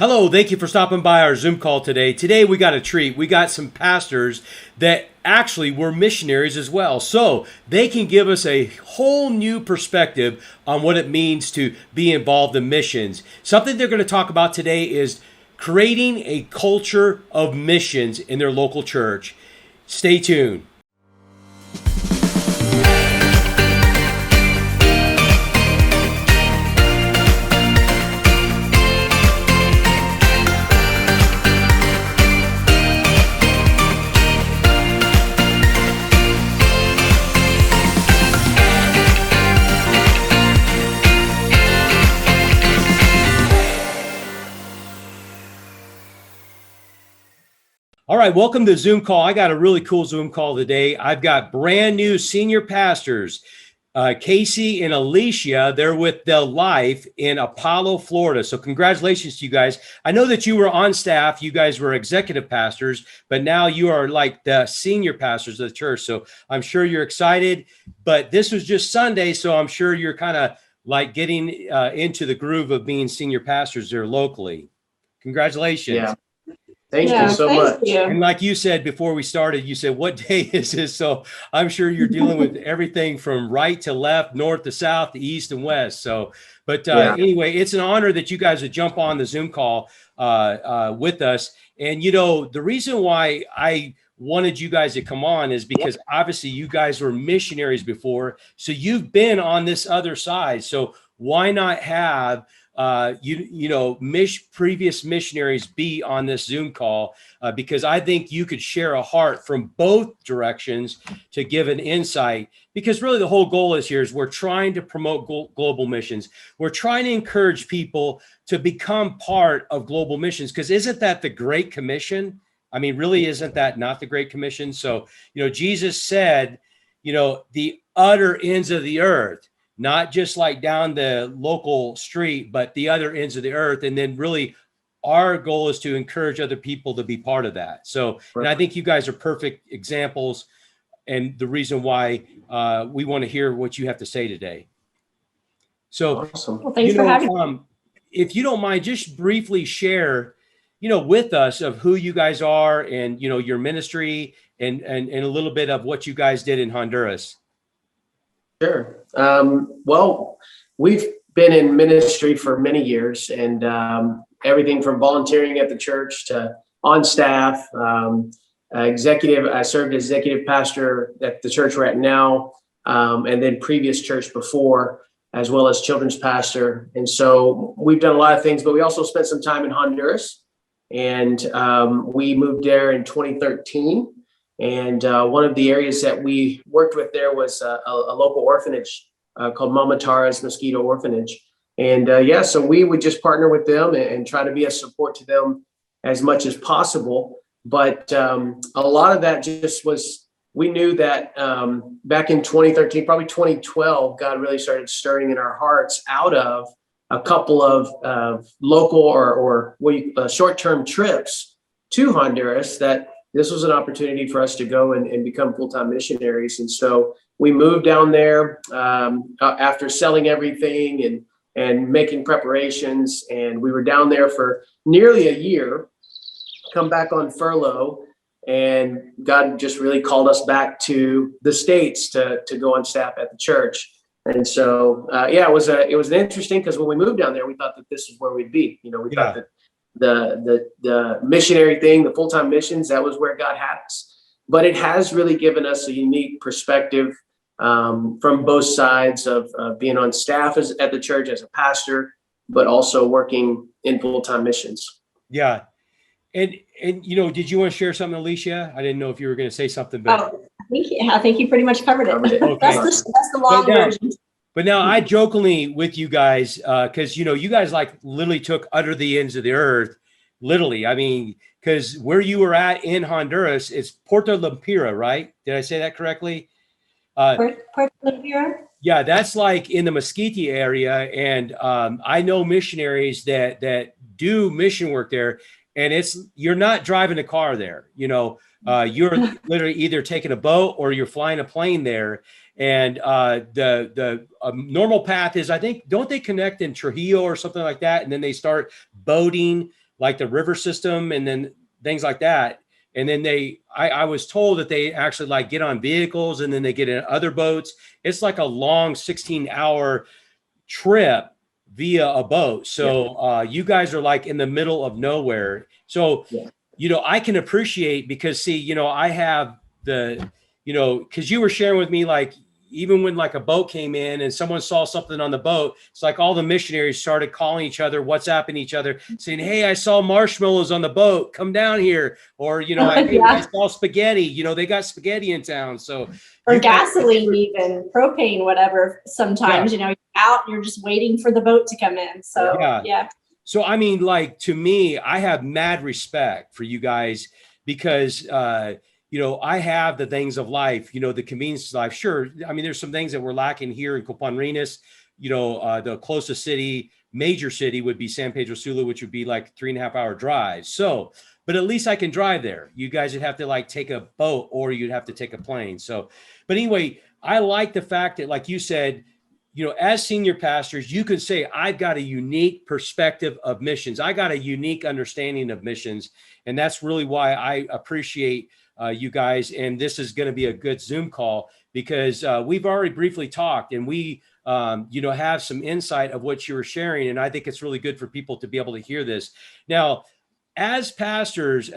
Hello, thank you for stopping by our Zoom call today. Today we got a treat. We got some pastors that actually were missionaries as well. So they can give us a whole new perspective on what it means to be involved in missions. Something they're going to talk about today is creating a culture of missions in their local church. Stay tuned. All right, welcome to Zoom call. I got a really cool Zoom call today. I've got brand new senior pastors, Kasey and Alicia. They're with The Life in Apollo, Florida. So congratulations to you guys. I know that you were on staff. You guys were executive pastors, but now you are like the senior pastors of the church. So I'm sure you're excited, but this was just Sunday. So I'm sure you're kind of like getting into the groove of being senior pastors there locally. Congratulations. Yeah. Thank you so much. You. And like you said before we started, you said, what day is this? So I'm sure you're dealing with everything from right to left, north to south, to east and west. So, but anyway, it's an honor that you guys would jump on the Zoom call with us. And, you know, the reason why I wanted you guys to come on is because obviously you guys were missionaries before. So you've been on this other side. So why not have previous missionaries be on this Zoom call because I think you could share a heart from both directions to give an insight, because really the whole goal is we're trying to promote global missions. We're trying to encourage people to become part of global missions, because isn't that the Great Commission? I mean, really, isn't that not the Great Commission? So, Jesus said, the utter ends of the earth, not just like down the local street, but the other ends of the earth. And then really our goal is to encourage other people to be part of that. So, and I think you guys are perfect examples, and the reason why we want to hear what you have to say today. So, awesome. Well, thanks for having me. If you don't mind, just briefly share, with us of who you guys are and, your ministry and a little bit of what you guys did in Honduras. Sure. Well, we've been in ministry for many years, and everything from volunteering at the church to on staff, executive. I served as executive pastor at the church we're at now, and then previous church before, as well as children's pastor. And so we've done a lot of things, but we also spent some time in Honduras, and we moved there in 2013. And one of the areas that we worked with there was a local orphanage called Mama Tara's Mosquito Orphanage. And so we would just partner with them and try to be a support to them as much as possible. But a lot of that just was, we knew that back in 2013, probably 2012, God really started stirring in our hearts out of a couple of local or short-term trips to Honduras, that this was an opportunity for us to go and become full-time missionaries. And so we moved down there after selling everything and making preparations. And we were down there for nearly a year, come back on furlough. And God just really called us back to the States to go on staff at the church. And so, it was an interesting, because when we moved down there, we thought that this is where we'd be. We thought that the missionary thing, the full-time missions, that was where God had us. But it has really given us a unique perspective from both sides of being on staff at the church as a pastor, but also working in full-time missions. Yeah. And did you want to share something, Alicia? I didn't know if you were going to say something, but I think you pretty much covered it. Okay. That's the long version. But now I jokingly with you guys, because, you guys like literally took utter the ends of the earth, literally. I mean, because where you were at in Honduras, it's Puerto Lempira, right? Did I say that correctly? Puerto Lempira? Yeah, that's like in the Mesquite area. And I know missionaries that do mission work there. And you're not driving a car there. You're literally either taking a boat or you're flying a plane there. And the normal path is, I think, don't they connect in Trujillo or something like that? And then they start boating like the river system and then things like that. And then I was told that they actually like get on vehicles and then they get in other boats. It's like a long 16-hour trip via a boat. So you guys are like in the middle of nowhere. So, I can appreciate, because see, I have because you were sharing with me, like, even when like a boat came in and someone saw something on the boat, it's like all the missionaries started calling each other, WhatsApping each other, saying, "Hey, I saw marshmallows on the boat. Come down here." Or, I saw spaghetti. They got spaghetti in town. So, or gasoline, even propane, whatever. Sometimes, you're out and you're just waiting for the boat to come in. So, yeah. So, I mean, like, to me, I have mad respect for you guys because, I have the things of life, the convenience of life. Sure. I mean, there's some things that we're lacking here in Copanrinas. The closest major city would be San Pedro Sula, which would be like 3.5 hour drive. So, but at least I can drive there. You guys would have to like take a boat or you'd have to take a plane. So, but anyway, I like the fact that, like you said, as senior pastors, you can say, I've got a unique perspective of missions. I got a unique understanding of missions. And that's really why I appreciate you guys. And this is going to be a good Zoom call because we've already briefly talked and we, have some insight of what you were sharing. And I think it's really good for people to be able to hear this. Now, as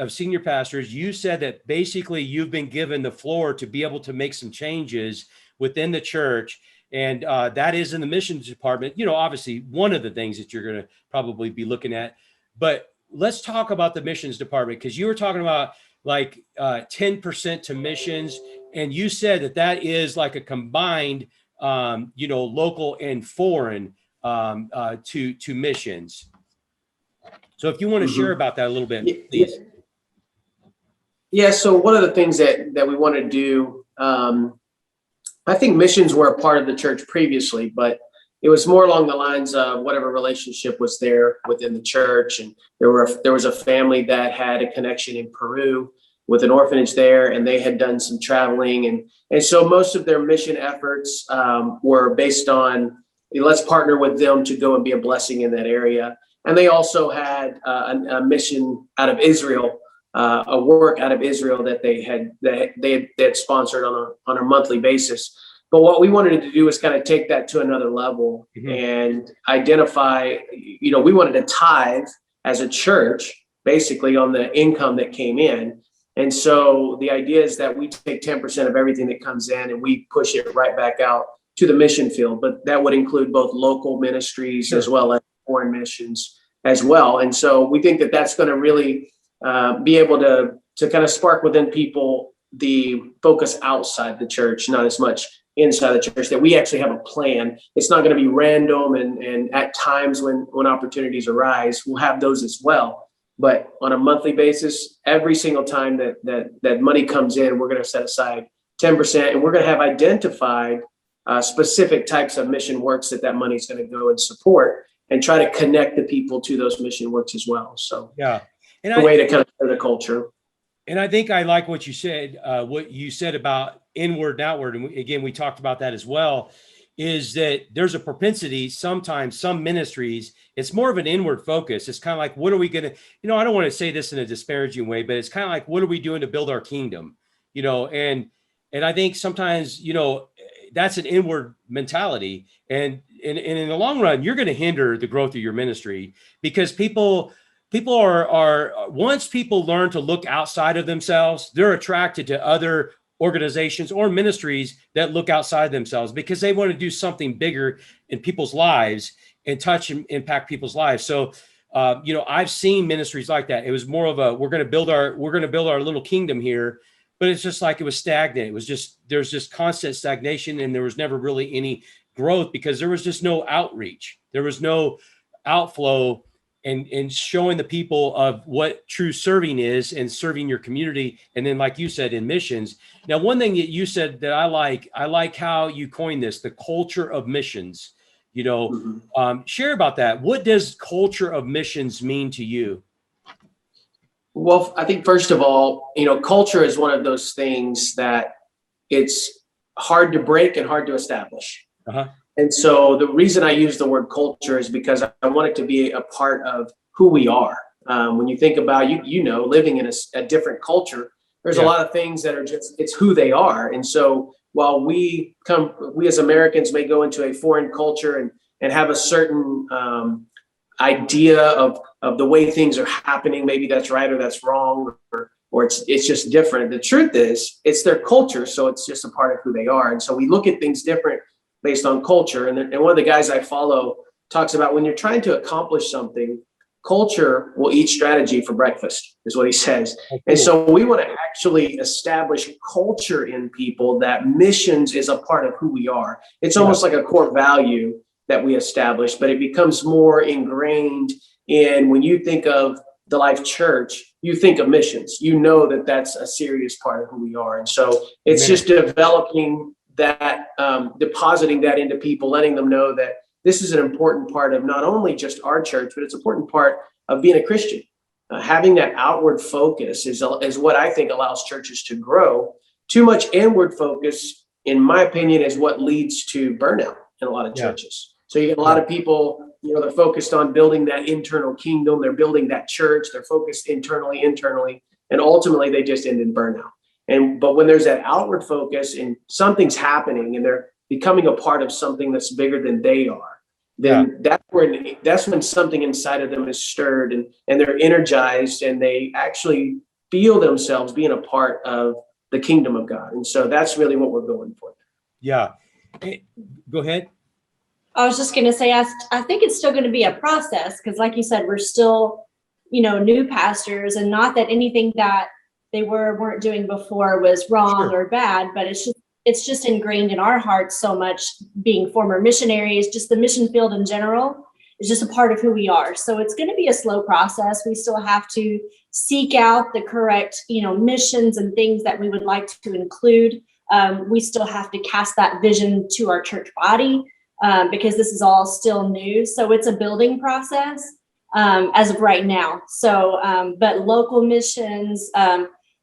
senior pastors, you said that basically you've been given the floor to be able to make some changes within the church. And that is in the missions department, obviously one of the things that you're going to probably be looking at. But let's talk about the missions department, because you were talking about like 10% to missions. And you said that is like a combined, local and foreign to missions. So if you want to share about that a little bit, please. Yeah. So one of the things that we want to do, I think missions were a part of the church previously, but it was more along the lines of whatever relationship was there within the church. And there was a family that had a connection in Peru with an orphanage there, and they had done some traveling. And so most of their mission efforts were based on, let's partner with them to go and be a blessing in that area. And they also had a mission out of Israel, a work out of Israel that they had sponsored on a monthly basis. But what we wanted to do is kind of take that to another level and identify, we wanted to tithe as a church, basically on the income that came in. And so the idea is that we take 10% of everything that comes in and we push it right back out to the mission field. But that would include both local ministries as well as foreign missions as well. And so we think that that's going to really be able to kind of spark within people the focus outside the church, not as much inside the church, that we actually have a plan. It's not going to be random. And at times when opportunities arise, we'll have those as well. But on a monthly basis, every single time that money comes in, we're going to set aside 10%, and we're going to have identified specific types of mission works that money is going to go and support, and try to connect the people to those mission works as well. So and a way to kind of share the culture. And I think I like what you said about inward and outward. And again, we talked about that as well, is that there's a propensity sometimes, some ministries, it's more of an inward focus. It's kind of like, what are we going to, I don't want to say this in a disparaging way, but it's kind of like, what are we doing to build our kingdom? And I think sometimes, that's an inward mentality. And in the long run, you're going to hinder the growth of your ministry, because people are once people learn to look outside of themselves, they're attracted to other organizations or ministries that look outside themselves, because they want to do something bigger in people's lives and touch and impact people's lives. So, I've seen ministries like that. It was more of a, we're going to build our little kingdom here, but it's just like, it was stagnant. It was just, there's just constant stagnation, and there was never really any growth because there was just no outreach. There was no outflow and showing the people of what true serving is and serving your community. And then, like you said, in missions. Now, one thing that you said that I like how you coined this, the culture of missions. Share about that. What does culture of missions mean to you? Well, I think first of all, culture is one of those things that it's hard to break and hard to establish. And so the reason I use the word culture is because I want it to be a part of who we are. When you think about, living in a different culture, there's a lot of things that are just, it's who they are. And so while we as Americans may go into a foreign culture and have a certain idea of the way things are happening, maybe that's right or that's wrong, or it's just different. The truth is, it's their culture, so it's just a part of who they are. And so we look at things different based on culture. And one of the guys I follow talks about, when you're trying to accomplish something, culture will eat strategy for breakfast, is what he says. Oh, cool. And so we want to actually establish culture in people, that missions is a part of who we are. It's almost like a core value that we establish, but it becomes more ingrained in, when you think of the Life Church, you think of missions. You know that that's a serious part of who we are. And so it's just developing that, depositing that into people, letting them know that this is an important part of not only just our church, but it's an important part of being a Christian. Having that outward focus is what I think allows churches to grow. Too much inward focus, in my opinion, is what leads to burnout in a lot of churches. So you get a lot of people, they're focused on building that internal kingdom. They're building that church. They're focused internally, and ultimately they just end in burnout. But when there's that outward focus and something's happening and they're becoming a part of something that's bigger than they are, then that's when something inside of them is stirred and they're energized, and they actually feel themselves being a part of the kingdom of God. And so that's really what we're going for. Yeah. Hey, go ahead. I was just going to say, I think it's still going to be a process, because like you said, we're still, new pastors, and not that anything that they weren't doing before was wrong or bad, but it's just ingrained in our hearts so much, being former missionaries, just the mission field in general is just a part of who we are. So it's going to be a slow process. We still have to seek out the correct, missions and things that we would like to include. We still have to cast that vision to our church body, because this is all still new. So it's a building process as of right now. So, but local missions,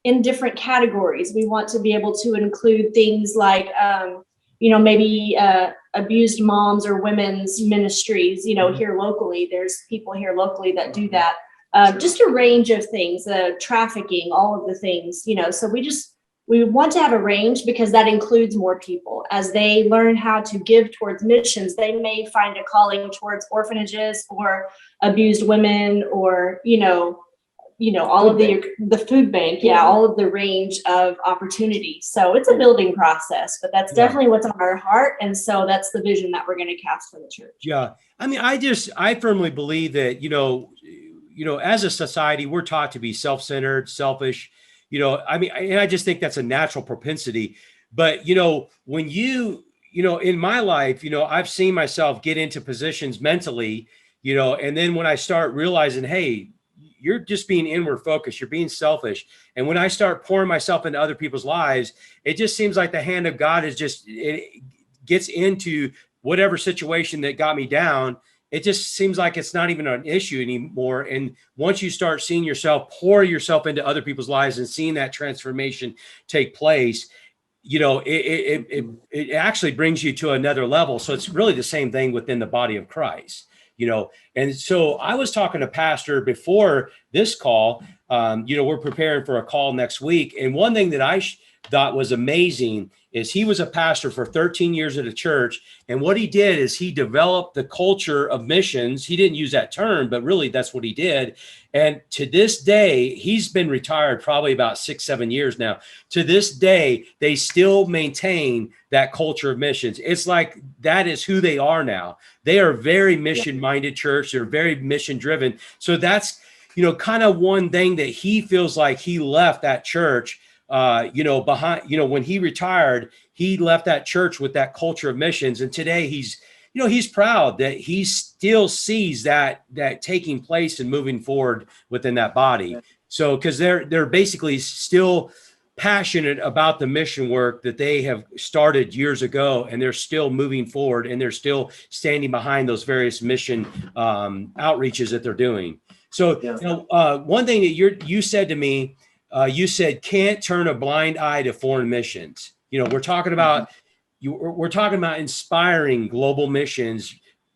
in different categories. We want to be able to include things like, maybe abused moms or women's ministries, here locally. There's people here locally that do that. Just a range of things, trafficking, all of the things, so we want to have a range, because that includes more people. As they learn how to give towards missions, they may find a calling towards orphanages or abused women, or, all of the food bank, all of the range of opportunities. So it's a building process, but that's definitely what's on our heart. And so that's the vision that we're going to cast for the church. Yeah. I mean, I firmly believe that, as a society, we're taught to be self-centered, selfish, and I just think that's a natural propensity. But, when in my life, I've seen myself get into positions mentally, and then when I start realizing, hey, you're just being inward focused, you're being selfish. And when I start pouring myself into other people's lives, it just seems like the hand of God it gets into whatever situation that got me down. It just seems like it's not even an issue anymore. And once you start seeing yourself, pour yourself into other people's lives and seeing that transformation take place, it actually brings you to another level. So it's really the same thing within the body of Christ. And so I was talking to Pastor before this call. We're preparing for a call next week. And one thing that I thought was amazing is he was a pastor for 13 years at a church. And what he did is he developed the culture of missions. He didn't use that term, but really that's what he did. And to this day, he's been retired probably about 6-7 years now. To this day, they still maintain that culture of missions. It's like that is who they are now. They are very mission-minded church. They're very mission-driven. So that's, kind of one thing that he feels like he left that church, behind, when he retired, he left that church with that culture of missions. And today he's proud that he still sees that taking place and moving forward within that body. So, because they're basically still passionate about the mission work that they have started years ago, and they're still moving forward, and they're still standing behind those various mission outreaches that they're doing. So, one thing that you said to me, you said can't turn a blind eye to foreign missions. We're talking about inspiring global missions,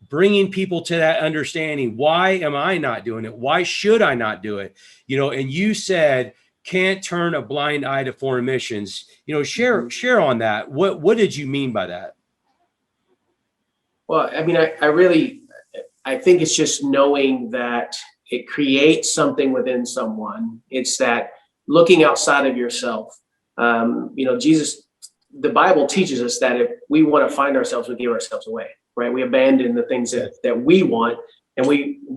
bringing people to that understanding. Why am I not doing it? Why should I not do it? And you said, can't turn a blind eye to foreign missions. Share on that. What did you mean by that? Well, I mean, I think it's just knowing that it creates something within someone. It's that looking outside of yourself. Jesus, the Bible teaches us that if we want to find ourselves, we give ourselves away, right? We abandon the things that we want. And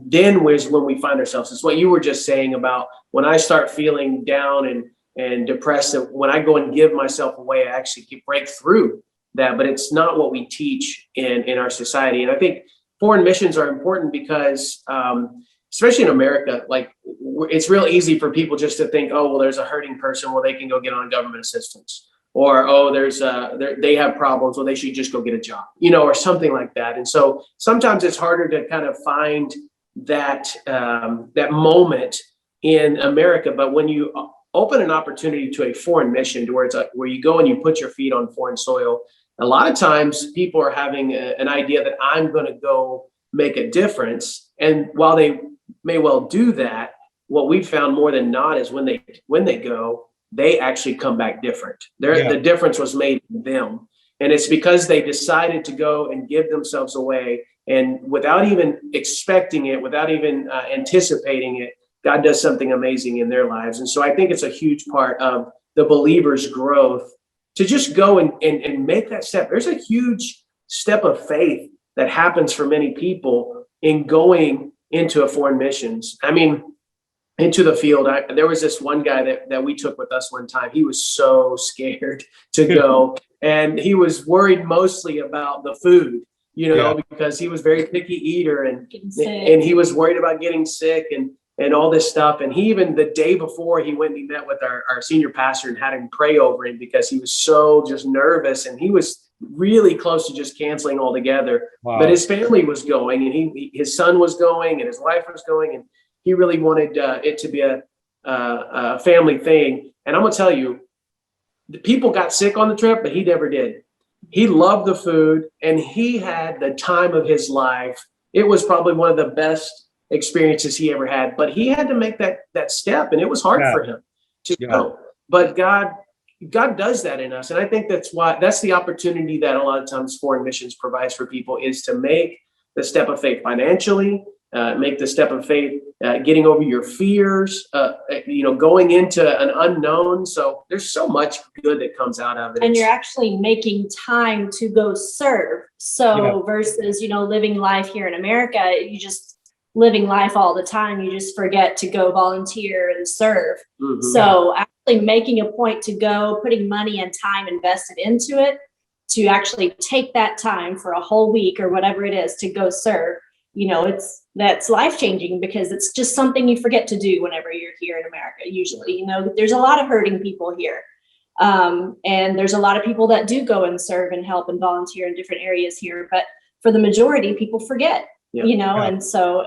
then when we find ourselves, it's what you were just saying about when I start feeling down and depressed, that when I go and give myself away, I actually break through that. But it's not what we teach in our society. And I think foreign missions are important because, especially in America, like it's real easy for people just to think, oh, well, there's a hurting person. Well, they can go get on government assistance. Or, oh, they have problems. Well, they should just go get a job, or something like that. And so sometimes it's harder to kind of find that moment in America. But when you open an opportunity to a foreign mission, to where it's where you go and you put your feet on foreign soil, a lot of times people are having an idea that I'm going to go make a difference. And while they may well do that, what we've found more than not is when they go, they actually come back different. The difference was made in them. And it's because they decided to go and give themselves away, and without even expecting it, without even anticipating it, God does something amazing in their lives. And so I think it's a huge part of the believer's growth to just go and make that step. There's a huge step of faith that happens for many people in going into a foreign missions. I mean, into the field. There was this one guy that we took with us one time. He was so scared to go, and he was worried mostly about the food, because he was a very picky eater, and he was worried about getting sick and all this stuff. And he, even the day before, he went and he met with our senior pastor and had him pray over him because he was so just nervous, and he was really close to just canceling altogether. Wow. But his family was going, and his son was going, and his wife was going, and he really wanted it to be a family thing. And I'm going to tell you, the people got sick on the trip, but he never did. He loved the food, and he had the time of his life. It was probably one of the best experiences he ever had, but he had to make that step, and it was hard for him to go. But God does that in us. And I think that's the opportunity that a lot of times foreign missions provides for people, is to make the step of faith financially, make the step of faith, getting over your fears, going into an unknown. So there's so much good that comes out of it. And you're actually making time to go serve. So versus, living life here in America, you just living life all the time. You just forget to go volunteer and serve. Mm-hmm. So actually making a point to go, putting money and time invested into it, to actually take that time for a whole week or whatever it is to go serve. That's life-changing, because it's just something you forget to do whenever you're here in America. Usually, there's a lot of hurting people here. And there's a lot of people that do go and serve and help and volunteer in different areas here. But for the majority, people forget, and so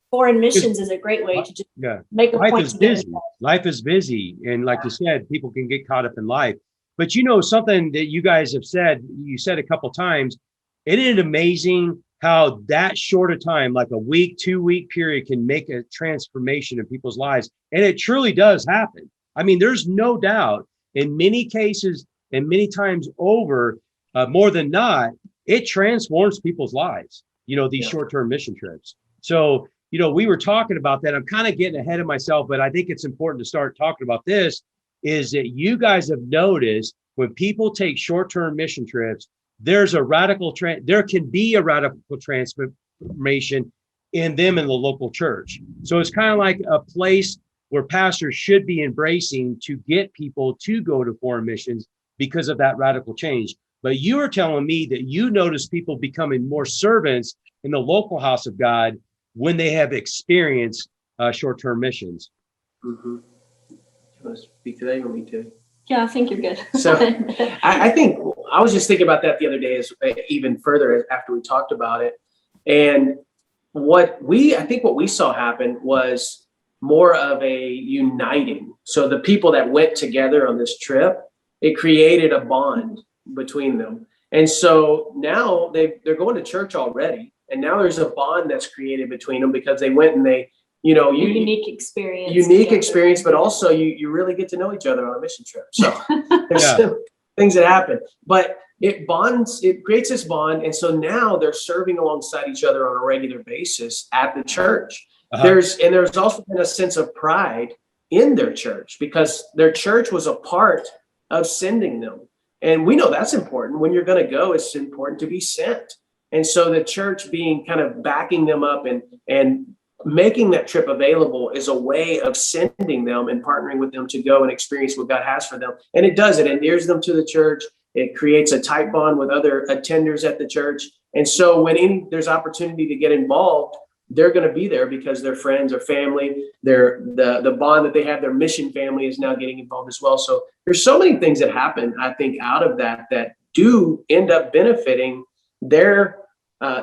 foreign missions is a great way to just make a point. Life is busy. Life is busy. And like you said, people can get caught up in life. But something that you guys have said, you said a couple times, isn't it amazing how that short a time, like a week, 2-week period, can make a transformation in people's lives? And it truly does happen. I mean, there's no doubt in many cases and many times over, more than not, it transforms people's lives, these short-term mission trips. So, we were talking about that. I'm kind of getting ahead of myself, but I think it's important to start talking about this, is that you guys have noticed when people take short-term mission trips, there can be a radical transformation in them in the local church. So it's kind of like a place where pastors should be embracing to get people to go to foreign missions because of that radical change. But you are telling me that you notice people becoming more servants in the local house of God when they have experienced short-term missions. Mm-hmm. You want to speak to that? You want me to? Yeah, I think you're good. So I think I was just thinking about that the other day, even further after we talked about it. And I think what we saw happen was more of a uniting. So the people that went together on this trip, it created a bond between them. And so now they're going to church already. And now there's a bond that's created between them because they went and they, you know, unique experience. experience, but also you really get to know each other on a mission trip. So there's Yeah. some things that happen, but it creates this bond. And so now they're serving alongside each other on a regular basis at the church. There's also been a sense of pride in their church because their church was a part of sending them. And we know that's important. When you're going to go, it's important to be sent. And so the church being kind of backing them up and making that trip available is a way of sending them and partnering with them to go and experience what God has for them. And it does, it endears them to the church. It creates a tight bond with other attenders at the church. And so when there's opportunity to get involved, they're going to be there because their friends or family, the bond that they have, their mission family is now getting involved as well. So there's so many things that happen, I think, out of that do end up benefiting their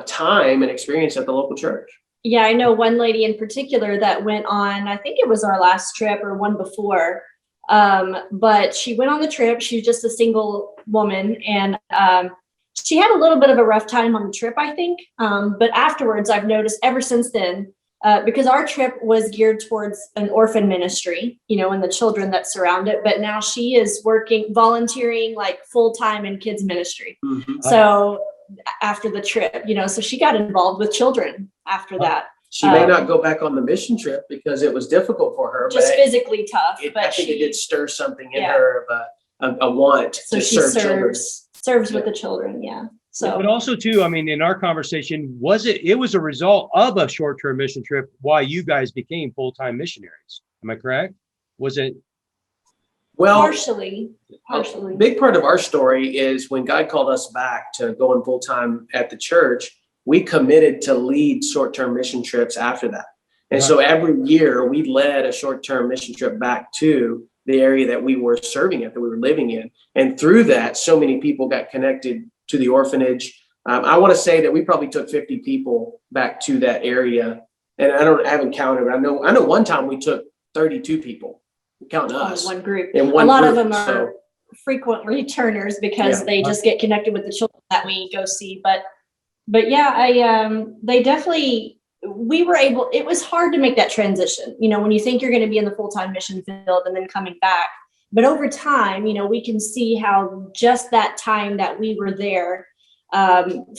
time and experience at the local church. Yeah, I know one lady in particular that went on, I think it was our last trip or one before, but she went on the trip. She was just a single woman, and she had a little bit of a rough time on the trip, I think. But afterwards, I've noticed ever since then, because our trip was geared towards an orphan ministry, you know, and the children that surround it. But now she is volunteering like full time in kids ministry. Mm-hmm. So after the trip, you know, so she got involved with children after that. She may not go back on the mission trip because it was difficult for her. Just physically tough. I think it did stir something in her of a want to she serve children. Serves with the children, yeah. So, but also too, I mean, in our conversation, it was a result of a short-term mission trip why you guys became full-time missionaries. Am I correct? Was it? Well, partially. A big part of our story is when God called us back to going full-time at the church, we committed to lead short-term mission trips after that. And so every year we led a short-term mission trip back to the area that we were serving at, that we were living in. And through that, so many people got connected to the orphanage. I want to say that we probably took 50 people back to that area. And I haven't counted, but I know one time we took 32 people, counting us. One group. In one a lot group, of them are frequent returners because they just get connected with the children that we go see. But yeah, they definitely, it was hard to make that transition, you know, when you think you're going to be in the full-time mission field and then coming back. But over time, you know, we can see how just that time that we were there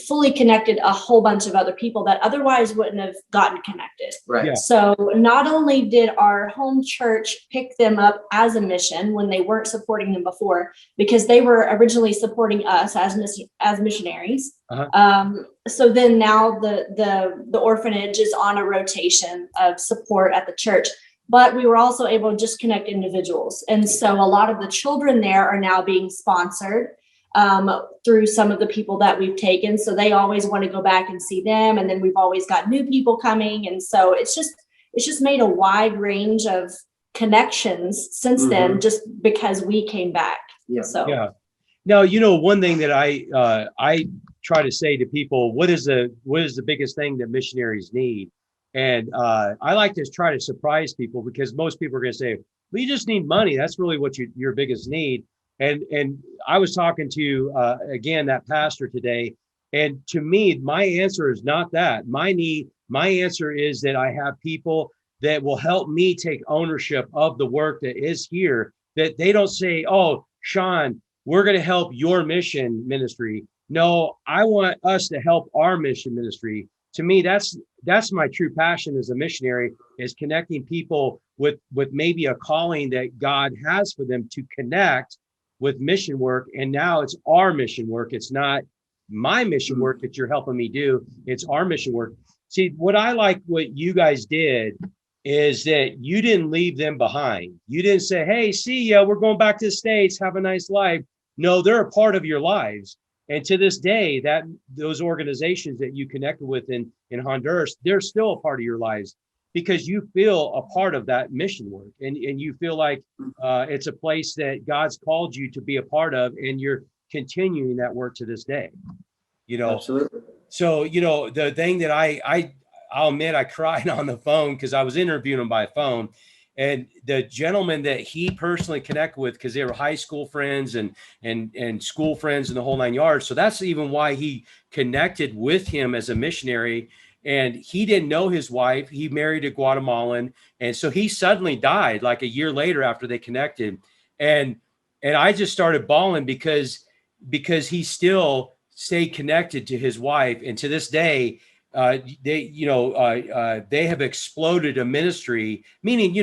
fully connected a whole bunch of other people that otherwise wouldn't have gotten connected. Right. Yeah. So not only did our home church pick them up as a mission when they weren't supporting them before, because they were originally supporting us as missionaries. So then now the orphanage is on a rotation of support at the church. But we were also able to just connect individuals. And so a lot of the children there are now being sponsored through some of the people that we've taken. So they always want to go back and see them. And then we've always got new people coming. And so it's just made a wide range of connections since then, just because we came back. Yeah. So Yeah. Now, you know, one thing that I try to say to people, what is the biggest thing that missionaries need? And I like to try to surprise people because most people are going to say, well, you just need money. That's really what your biggest need. And I was talking to, again, that pastor today. And to me, my answer is not that. My answer is that I have people that will help me take ownership of the work that is here, that they don't say, oh, Sean, we're going to help your mission ministry. No, I want us to help our mission ministry. To me, that's my true passion as a missionary, is connecting people with maybe a calling that God has for them to connect with mission work. And now it's our mission work. It's not my mission work that you're helping me do. It's our mission work. See, what I like what you guys did is that you didn't leave them behind. You didn't say, hey, see ya, we're going back to the States. Have a nice life. No, they're a part of your lives. And to this day, that those organizations that you connected with in Honduras, they're still a part of your lives because you feel a part of that mission work, and you feel like it's a place that God's called you to be a part of, and you're continuing that work to this day. You know, Absolutely. So you know the thing that I'll admit I cried on the phone because I was interviewing them by phone, And the gentleman that he personally connected with, because they were high school friends and school friends and the whole 9 yards. So that's even why he connected with him as a missionary. And he didn't know his wife. He married a Guatemalan. And so he suddenly died like a year later after they connected. And I just started bawling because he still stayed connected to his wife. And to this day, they have exploded a ministry, meaning,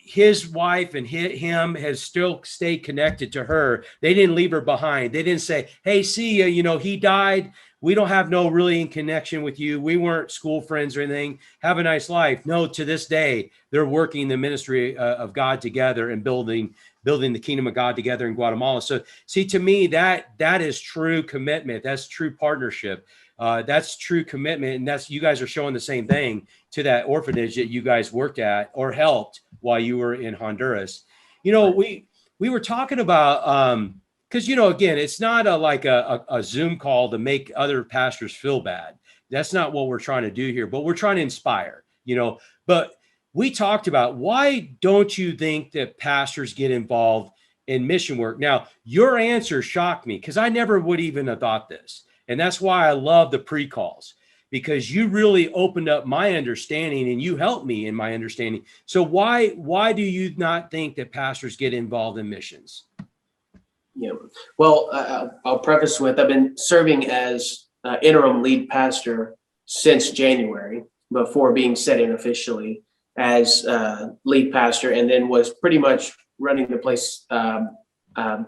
his wife and him has still stayed connected to her. They didn't leave her behind. They didn't say, hey, see ya, he died. We don't have no really in connection with you. We weren't school friends or anything. Have a nice life. No, to this day, they're working the ministry of God together and building the kingdom of God together in Guatemala. So see, to me, that is true commitment. That's true partnership. That's true commitment. And that's, you guys are showing the same thing to that orphanage that you guys worked at or helped while you were in Honduras. We were talking about, because, again, it's not like a Zoom call to make other pastors feel bad. That's not what we're trying to do here, but we're trying to inspire, but we talked about, why don't you think that pastors get involved in mission work? Now, your answer shocked me because I never would even have thought this. And that's why I love the pre-calls, because you really opened up my understanding and you helped me in my understanding. So why do you not think that pastors get involved in missions? Yeah. Well, I'll preface with, I've been serving as interim lead pastor since January, before being set in officially as lead pastor, and then was pretty much running the place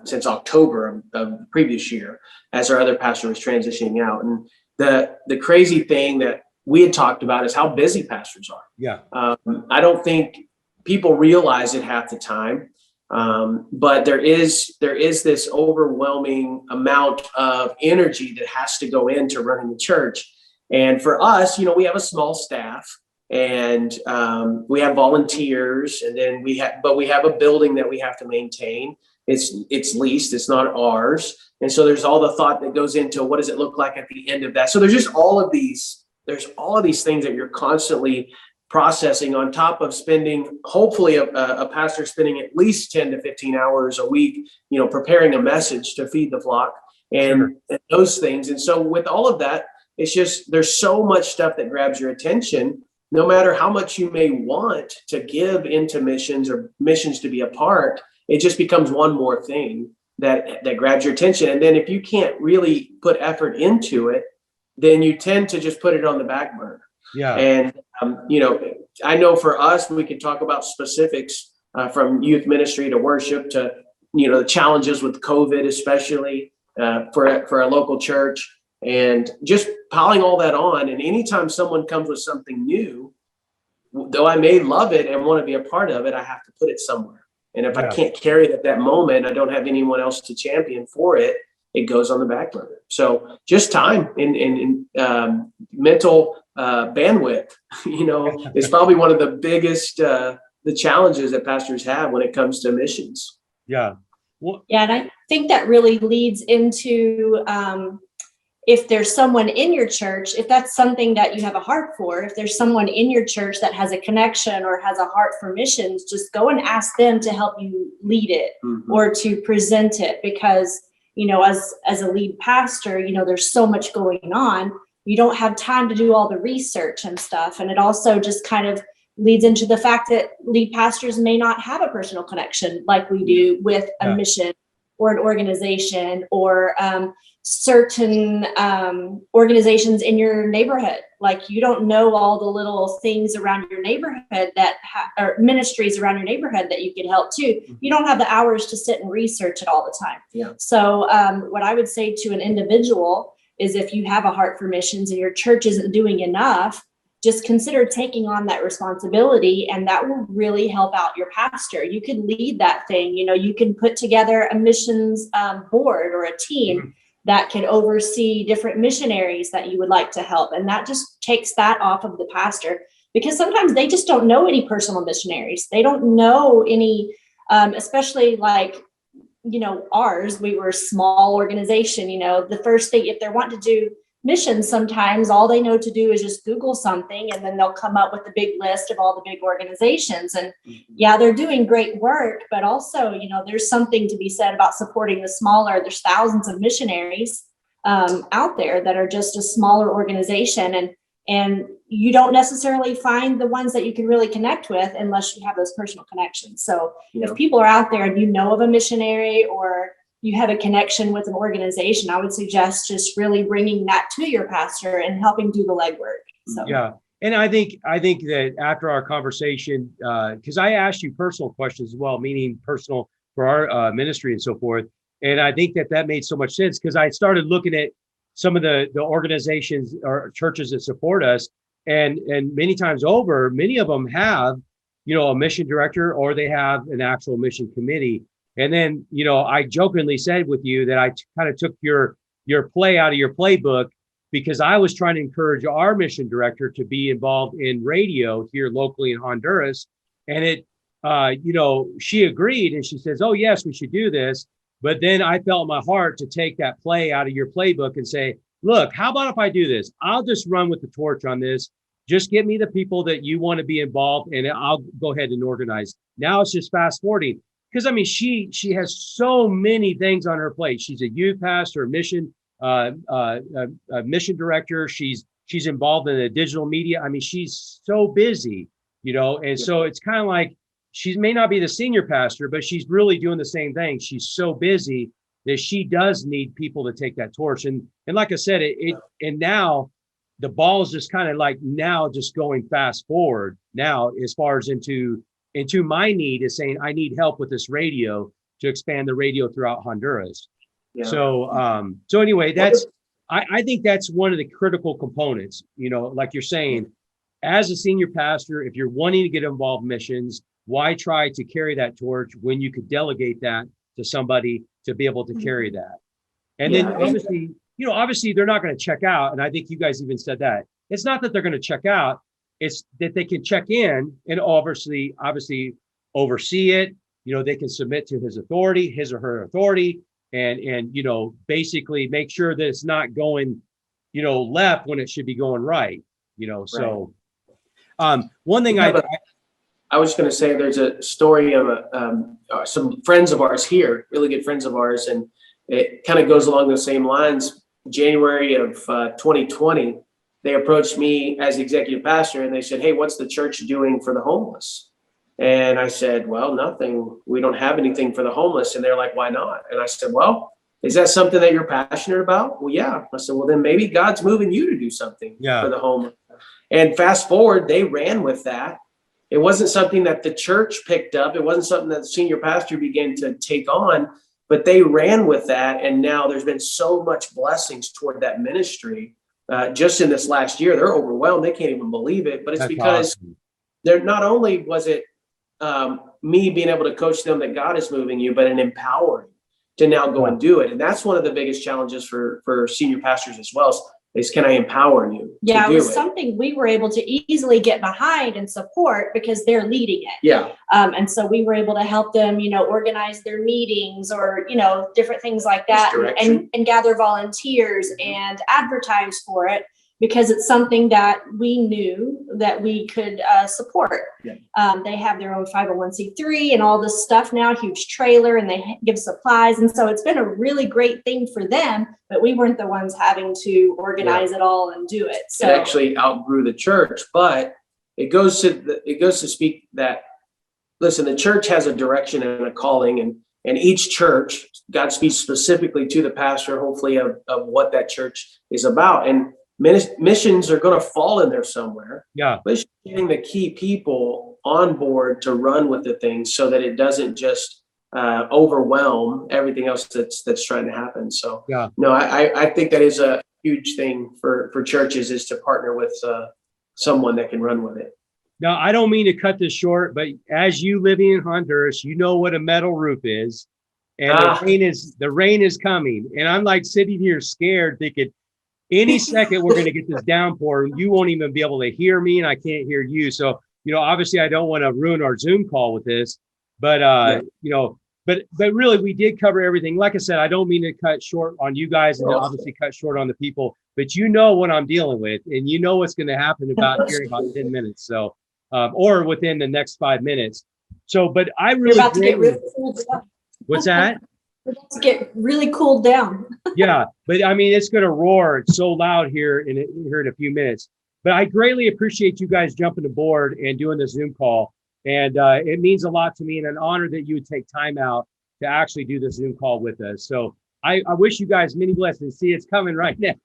since October of the previous year, as our other pastor was transitioning out. And the crazy thing that we had talked about is how busy pastors are. Yeah. I don't think people realize it half the time. But there is this overwhelming amount of energy that has to go into running the church. And for us, we have a small staff, and we have volunteers, and then we have a building that we have to maintain. It's leased, it's not ours. And so there's all the thought that goes into what does it look like at the end of that. So there's just all of these things that you're constantly processing, on top of spending, hopefully a pastor spending at least 10 to 15 hours a week, preparing a message to feed the flock and those things. And so with all of that, it's just, there's so much stuff that grabs your attention, no matter how much you may want to give into missions or missions to be a part, it just becomes one more thing that grabs your attention. And then if you can't really put effort into it, then you tend to just put it on the back burner. Yeah. And, I know for us, we can talk about specifics from youth ministry to worship to, the challenges with COVID, especially for a local church, and just piling all that on. And anytime someone comes with something new, though I may love it and want to be a part of it, I have to put it somewhere. And if I can't carry it at that moment, I don't have anyone else to champion for it, it goes on the back burner. So just time and mental bandwidth, is probably one of the biggest the challenges that pastors have when it comes to missions. Yeah. Well, yeah, and I think that really leads into if there's someone in your church, if that's something that you have a heart for, if there's someone in your church that has a connection or has a heart for missions, just go and ask them to help you lead it or to present it, because as a lead pastor, there's so much going on. You don't have time to do all the research and stuff. And it also just kind of leads into the fact that lead pastors may not have a personal connection like we do with a mission or an organization or certain organizations in your neighborhood. Like, you don't know all the little things around your neighborhood or ministries around your neighborhood that you could help too. You don't have the hours to sit and research it all the time. Yeah. So what I would say to an individual is, if you have a heart for missions and your church isn't doing enough, just consider taking on that responsibility, and that will really help out your pastor. You could lead that thing. You can put together a missions board or a team that can oversee different missionaries that you would like to help. And that just takes that off of the pastor, because sometimes they just don't know any personal missionaries. They don't know any, especially like, ours, we were a small organization. The first thing, if they're wanting to do missions, sometimes all they know to do is just Google something, and then they'll come up with a big list of all the big organizations. And yeah, they're doing great work, but also, there's something to be said about supporting the smaller. There's thousands of missionaries out there that are just a smaller organization, and you don't necessarily find the ones that you can really connect with unless you have those personal connections. So if people are out there and you know of a missionary, or you have a connection with an organization, I would suggest just really bringing that to your pastor and helping do the legwork. So yeah. And I think that after our conversation, because I asked you personal questions as well, meaning personal for our ministry and so forth. And I think that made so much sense, because I started looking at some of the organizations or churches that support us. And many times over, many of them have, a mission director, or they have an actual mission committee. And then, I jokingly said with you that I kind of took your play out of your playbook, because I was trying to encourage our mission director to be involved in radio here locally in Honduras. And she agreed, and she says, "Oh, yes, we should do this." But then I felt in my heart to take that play out of your playbook and say, "Look, how about if I do this? I'll just run with the torch on this. Just get me the people that you want to be involved, and I'll go ahead and organize." Now it's just fast forwarding, because she has so many things on her plate. She's a youth pastor, mission director. She's involved in the digital media. She's so busy, and so it's kind of like, she may not be the senior pastor, but she's really doing the same thing. She's so busy that she does need people to take that torch. And like I said, and now the ball is just kind of like now just going fast forward now, as far as into my need is saying, I need help with this radio to expand the radio throughout Honduras. Yeah. So anyway, I think that's one of the critical components, like you're saying, as a senior pastor, if you're wanting to get involved in missions, why try to carry that torch when you could delegate that to somebody to be able to carry that? And then obviously they're not going to check out. And I think you guys even said that. It's not that they're going to check out. It's that they can check in and obviously oversee it. They can submit to his or her authority, and basically make sure that it's not going, left when it should be going right. So one thing I was going to say, there's a story of some friends of ours here, really good friends of ours, and it kind of goes along the same lines. January of 2020, they approached me as executive pastor, and they said, "Hey, what's the church doing for the homeless?" And I said, "Well, nothing. We don't have anything for the homeless." And they're like, "Why not?" And I said, "Well, is that something that you're passionate about?" "Well, yeah." I said, "Well, then maybe God's moving you to do something for the homeless." And fast forward, they ran with that. It wasn't something that the church picked up. It wasn't something that the senior pastor began to take on, but they ran with that. And now there's been so much blessings toward that ministry. Just in this last year, they're overwhelmed. They can't even believe it. But it's because they're not only was it me being able to coach them that God is moving you, but an empowering to now go and do it. And that's one of the biggest challenges for senior pastors as well, is can I empower you? Yeah, it was something we were able to easily get behind and support because they're leading it. Yeah. And so we were able to help them, organize their meetings or, different things like that, and gather volunteers and advertise for it, because it's something that we knew that we could support. Yeah. They have their own 501c3 and all this stuff now, huge trailer, and they give supplies. And so it's been a really great thing for them, but we weren't the ones having to organize it all and do it. So it actually outgrew the church, but it goes to speak that, listen, the church has a direction and a calling, and each church, God speaks specifically to the pastor, hopefully of what that church is about. And missions are going to fall in there somewhere. Yeah. But getting the key people on board to run with the thing so that it doesn't just overwhelm everything else that's trying to happen. So I think that is a huge thing for churches, is to partner with someone that can run with it. Now, I don't mean to cut this short, but as you living in Honduras, you know what a metal roof is, and the rain is coming, and I'm like sitting here scared, thinking, any second we're going to get this downpour, and you won't even be able to hear me, and I can't hear you. So, obviously I don't want to ruin our Zoom call with this, but but really we did cover everything. Like I said, I don't mean to cut short on you guys, and obviously cut short on the people but you know what I'm dealing with, and you know what's going to happen about here in about 10 minutes. So, or within the next 5 minutes. So, but I You're really, about to get really cooled down. what's that? We're about to get really cooled down. Yeah, but I mean, it's going to roar. It's so loud here in a few minutes. But I greatly appreciate you guys jumping aboard and doing the Zoom call. And it means a lot to me, and an honor that you would take time out to actually do the Zoom call with us. So I wish you guys many blessings. See, it's coming right now.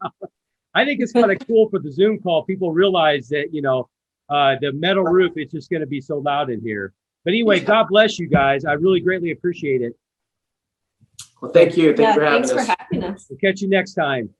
I think it's kind of cool for the Zoom call. People realize that, the metal roof is just going to be so loud in here. But anyway, God bless you guys. I really greatly appreciate it. Well, thank you. Thanks for having thanks us. for having us. We'll catch you next time.